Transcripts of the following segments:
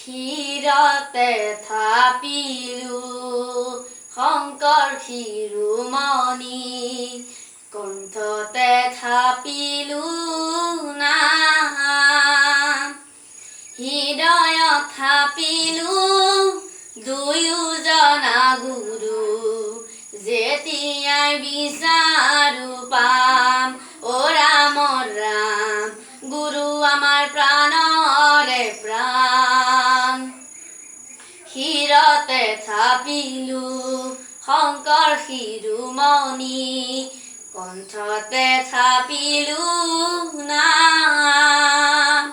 ক্ষীৰতে থাপিলো শংকৰ শিৰোমণি কণ্ঠতে থাপিলো নাম হৃদয়ত থাপিলো দুয়োজনা গুৰু যেতিয়াই বিচাৰো পাম অ ৰাম ৰাম গুৰু আমাৰ প্ৰাণৰে প্ৰাণ ক্ষীৰতে থাপিলো শংকৰ শিৰোমণি কণ্ঠতে থাপিলো নাম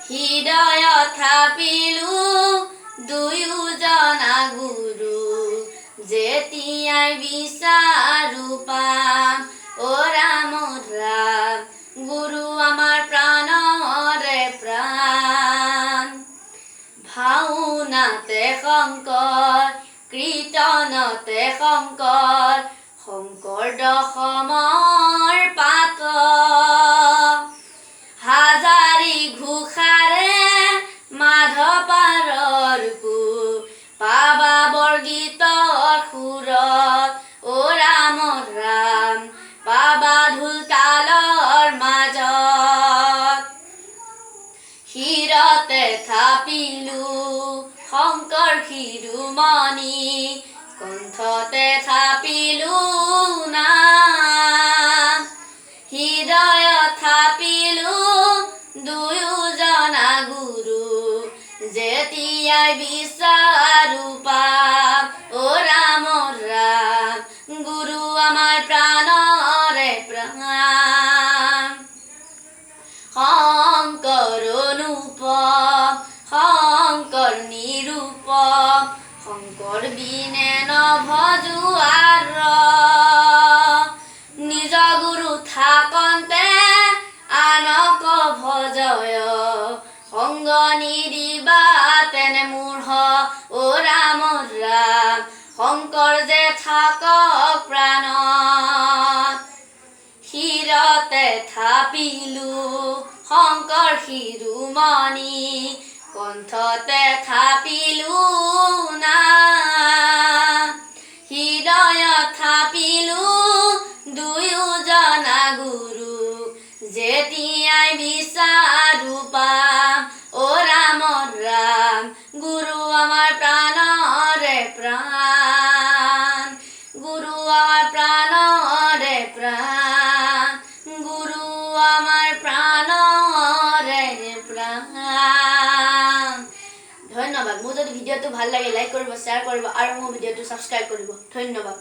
হৃদয়ত থাপিলো দুয়োজনা গুৰু যেতিয়াই বিচাৰো পাম অ ৰাম ৰাম গুৰু আমাৰ প্ৰাণৰে প্ৰাণ ভাওনাতে শংকৰ কীৰ্তনতে শংকৰ শংকৰ দশমৰ পাত হাজাৰী ঘোষাৰে মাধপাৰৰ সুৰ পাবা বৰগীতৰ সুৰত অ ৰাম ৰাম পাবা ঢোল তালৰ মাজত ক্ষীৰতে থাপিলো শংকৰ শিৰোমণি কণ্ঠতে থাপিলো নাম হৃদয়ত থাপিলো দুয়োজনা গুৰু যেতিয়াই বিচাৰো পাম অ ৰাম ৰাম গুৰু আমাৰ প্ৰাণৰে প্ৰাণ শংকৰ অনুপম শংকৰ নিৰূপম শংকৰ বিনে নভজো আৰ নিজ গুৰু থাকন্তে আনক ভজয় সংগ নিদিবা তেনে মূঢ় অ ৰাম ৰাম শংকৰ যে থাকক প্ৰাণত ক্ষীৰতে থাপিলো শংকৰ শিৰোমণি কণ্ঠতে থাপিলো নাম হৃদয়ত থাপিলো দুয়োজনা গুৰু যেতিয়াই বিচাৰো পাম অ ৰাম ৰাম গুৰু আমাৰ প্ৰাণৰে প্ৰাণ গুৰু আমাৰ প্ৰাণৰে প্ৰাণ গুৰু আমাৰ প্ৰাণৰে প্ৰাণ ধন্যবাদ মোৰ যদি ভিডিঅ'টো ভাল লাগে লাইক কৰিব শ্বেয়াৰ কৰিব আৰু মোৰ ভিডিঅ'টো ছাবস্ক্ৰাইব কৰিব ধন্যবাদ।